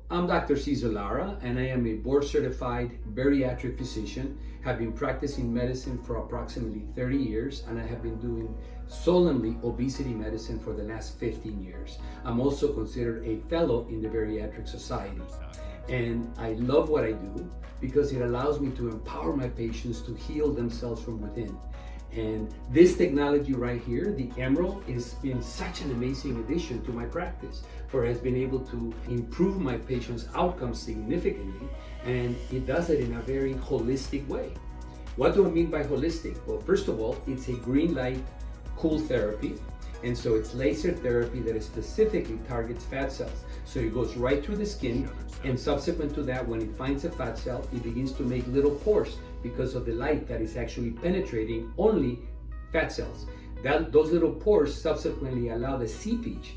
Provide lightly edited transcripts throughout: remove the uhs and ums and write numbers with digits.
I'm Dr. Cesar Lara, and I am a board-certified bariatric physician. Have been practicing medicine for approximately 30 years, and I have been doing solely obesity medicine for the last 15 years. I'm also considered a fellow in the Bariatric Society. And I love what I do because it allows me to empower my patients to heal themselves from within. And this technology right here, the Emerald, has been such an amazing addition to my practice, for it has been able to improve my patients' outcomes significantly, and it does it in a very holistic way. What do I mean by holistic? Well, first of all, it's a green light cool therapy, and so it's laser therapy that specifically targets fat cells. So it goes right through the skin, and subsequent to that, when it finds a fat cell, it begins to make little pores because of the light that is actually penetrating only fat cells. Those little pores subsequently allow the seepage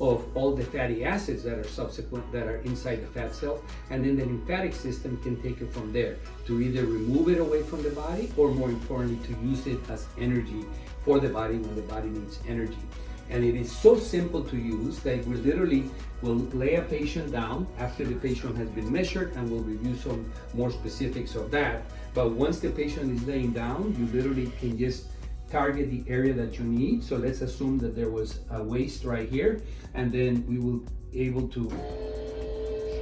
of all the fatty acids that are inside the fat cells, and then the lymphatic system can take it from there to either remove it away from the body, or more importantly, to use it as energy for the body when the body needs energy. And it is so simple to use that we literally will lay a patient down after the patient has been measured, and we'll review some more specifics of that. But once the patient is laying down, you literally can just target the area that you need. So let's assume that there was a waist right here, and then we will be able to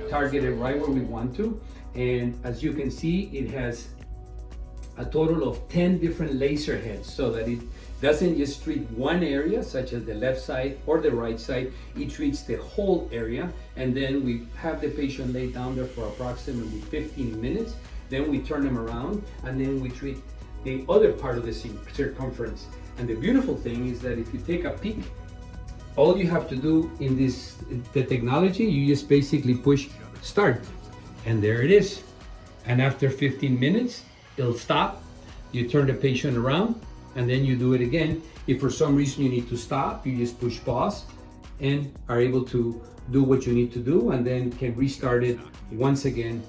target it right where we want to. And as you can see, it has a total of 10 different laser heads, so that it doesn't just treat one area, such as the left side or the right side. It treats the whole area, and then we have the patient lay down there for approximately 15 minutes. Then we turn them around, and then we treat the other part of the circumference. And the beautiful thing is that if you take a peek, all you have to do in the technology, you just basically push start, and there it is. And after 15 minutes, it'll stop. You turn the patient around, and then you do it again. If for some reason you need to stop, you just push pause and are able to do what you need to do, and then can restart it once again.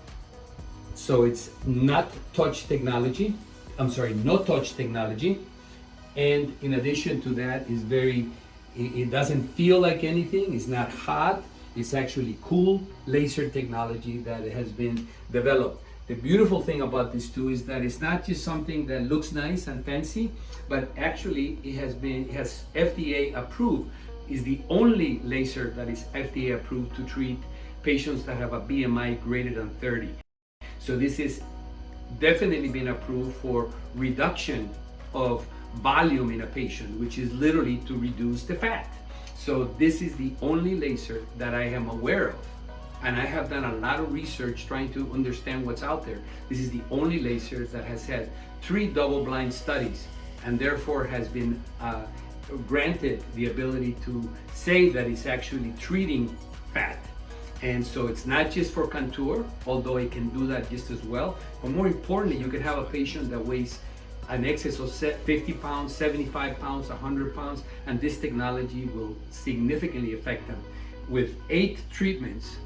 So it's no touch technology. And in addition to that, it doesn't feel like anything. It's not hot. It's actually cool laser technology that has been developed. The beautiful thing about this too is that it's not just something that looks nice and fancy, but actually it has FDA approved. Is the only laser that is FDA approved to treat patients that have a BMI greater than 30. So this is definitely been approved for reduction of volume in a patient, which is literally to reduce the fat. So this is the only laser that I am aware of. And I have done a lot of research trying to understand what's out there. This is the only laser that has had 3 double-blind studies, and therefore has been granted the ability to say that it's actually treating fat. And so it's not just for contour, although it can do that just as well. But more importantly, you can have a patient that weighs an excess of 50 pounds, 75 pounds, 100 pounds, and this technology will significantly affect them. With 8 treatments,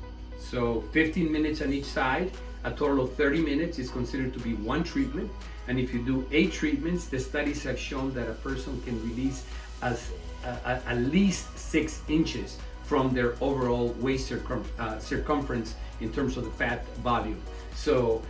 so 15 minutes on each side, a total of 30 minutes is considered to be one treatment. And if you do 8 treatments, the studies have shown that a person can release at least 6 inches from their overall waist circumference in terms of the fat volume. So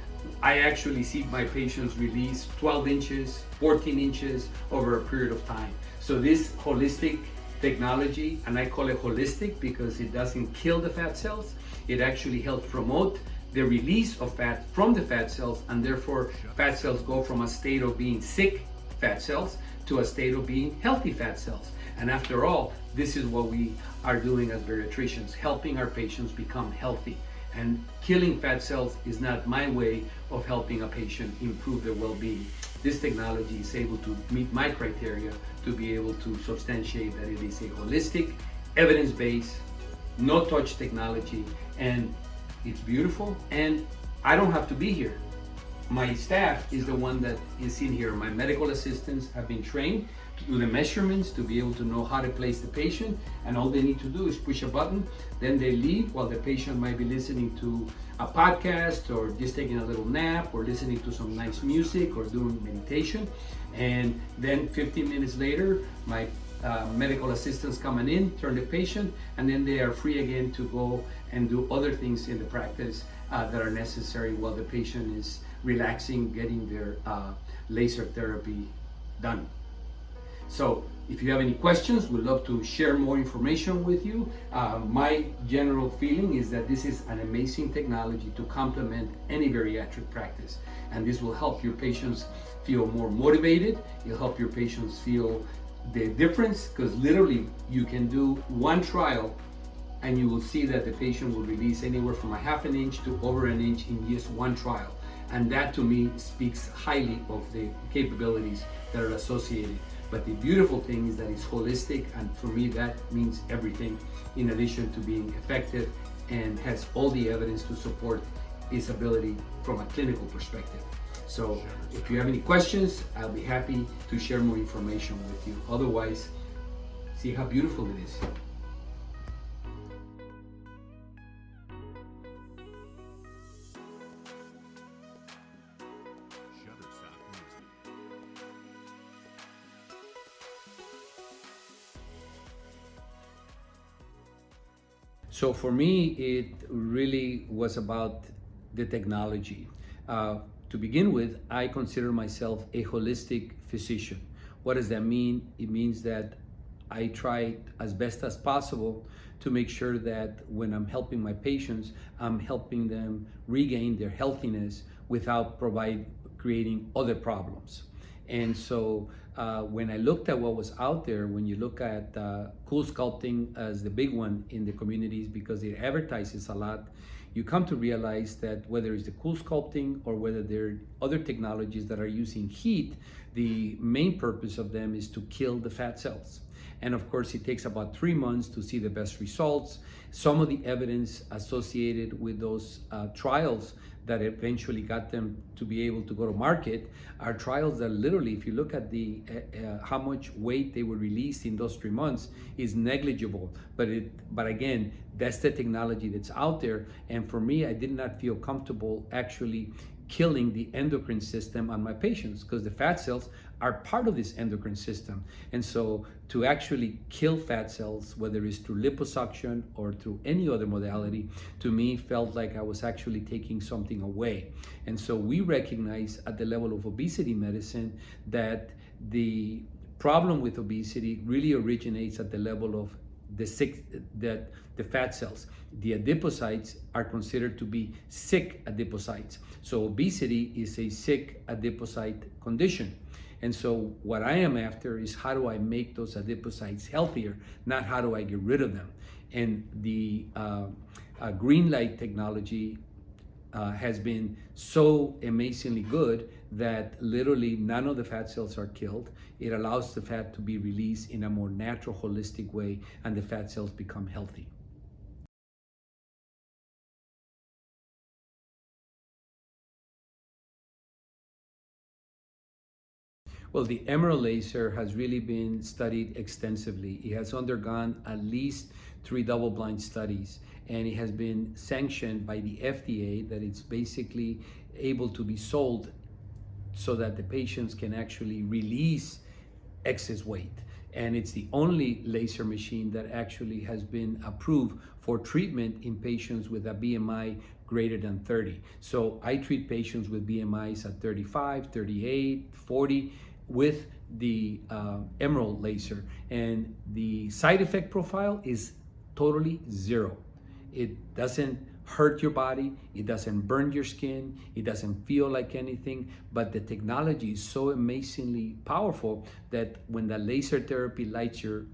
I actually see my patients release 12 inches, 14 inches over a period of time. So this holistic technology, and I call it holistic because it doesn't kill the fat cells, it actually helps promote the release of fat from the fat cells, and therefore fat cells go from a state of being sick fat cells to a state of being healthy fat cells. And after all, this is what we are doing as bariatricians, helping our patients become healthy. And killing fat cells is not my way of helping a patient improve their well-being. This technology is able to meet my criteria to be able to substantiate that it is a holistic, evidence-based, no-touch technology, and it's beautiful, and I don't have to be here. My staff is the one that is in here. My medical assistants have been trained to do the measurements, to be able to know how to place the patient, and all they need to do is push a button. Then they leave while the patient might be listening to a podcast, or just taking a little nap, or listening to some nice music, or doing meditation. And then 15 minutes later, my medical assistants coming in, turn the patient, and then they are free again to go and do other things in the practice that are necessary while the patient is relaxing, getting their laser therapy done. So if you have any questions, we'd love to share more information with you. My general feeling is that this is an amazing technology to complement any bariatric practice. And this will help your patients feel more motivated. It'll help your patients feel the difference, because literally you can do one trial and you will see that the patient will release anywhere from a half an inch to over an inch in just one trial. And that to me speaks highly of the capabilities that are associated. But the beautiful thing is that it's holistic, and for me that means everything, in addition to being effective and has all the evidence to support its ability from a clinical perspective. So if you have any questions, I'll be happy to share more information with you. Otherwise, see how beautiful it is. So for me, it really was about the technology. To begin with, I consider myself a holistic physician. What does that mean? It means that I try as best as possible to make sure that when I'm helping my patients, I'm helping them regain their healthiness without creating other problems. And so when I looked at what was out there, when you look at cool sculpting as the big one in the communities because it advertises a lot, you come to realize that whether it's the cool sculpting or whether there are other technologies that are using heat, the main purpose of them is to kill the fat cells. And of course, it takes about 3 months to see the best results. Some of the evidence associated with those trials that eventually got them to be able to go to market are trials that literally, if you look at the how much weight they were released in those 3 months, is negligible. But again, that's the technology that's out there. And for me, I did not feel comfortable actually killing the endocrine system on my patients, because the fat cells are part of this endocrine system. And so to actually kill fat cells, whether it's through liposuction or through any other modality, to me felt like I was actually taking something away. And so we recognize at the level of obesity medicine that the problem with obesity really originates at the level of the fat cells. The adipocytes are considered to be sick adipocytes. So obesity is a sick adipocyte condition. And so what I am after is, how do I make those adipocytes healthier, not how do I get rid of them? And the green light technology has been so amazingly good that literally none of the fat cells are killed. It allows the fat to be released in a more natural, holistic way, and the fat cells become healthy. Well, the Emerald laser has really been studied extensively. It has undergone at least 3 double-blind studies, and it has been sanctioned by the FDA that it's basically able to be sold so that the patients can actually release excess weight. And it's the only laser machine that actually has been approved for treatment in patients with a BMI greater than 30. So I treat patients with BMIs at 35, 38, 40 with the Emerald laser. And the side effect profile is totally zero. It doesn't hurt your body, it doesn't burn your skin, it doesn't feel like anything, but the technology is so amazingly powerful that when the laser therapy lights your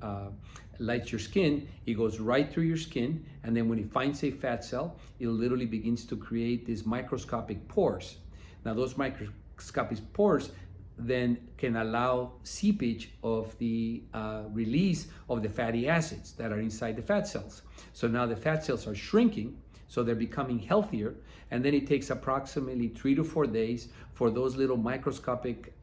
skin, it goes right through your skin, and then when it finds a fat cell, it literally begins to create these microscopic pores. Now those microscopic pores then can allow seepage of the release of the fatty acids that are inside the fat cells. So now the fat cells are shrinking, so they're becoming healthier, and then it takes approximately 3 to 4 days for those little microscopic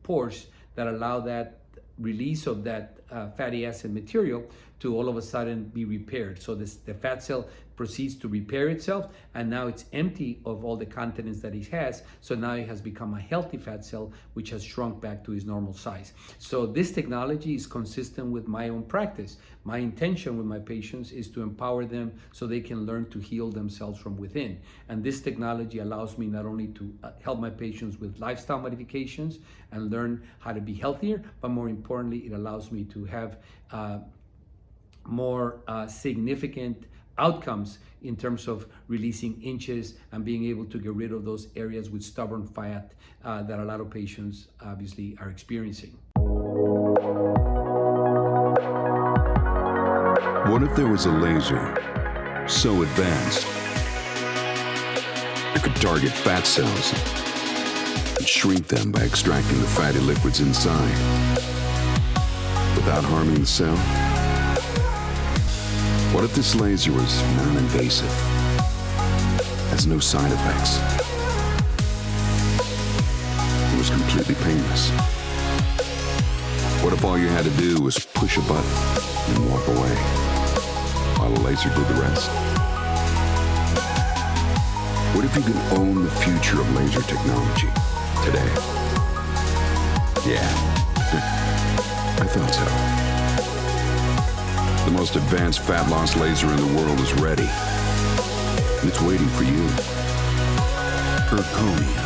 pores that allow that release of that fatty acid material to all of a sudden be repaired. So the fat cell proceeds to repair itself, and now it's empty of all the contents that it has. So now it has become a healthy fat cell, which has shrunk back to its normal size. So this technology is consistent with my own practice. My intention with my patients is to empower them so they can learn to heal themselves from within. And this technology allows me not only to help my patients with lifestyle modifications and learn how to be healthier, but more importantly, it allows me to have more significant outcomes in terms of releasing inches and being able to get rid of those areas with stubborn fat that a lot of patients obviously are experiencing. What if there was a laser so advanced it could target fat cells and shrink them by extracting the fatty liquids inside without harming the cell? What if this laser was non-invasive, has no side effects, it was completely painless? What if all you had to do was push a button and walk away while the laser did the rest? What if you could own the future of laser technology today? Yeah, I thought so. The most advanced fat loss laser in the world is ready, and it's waiting for you. Erchonia.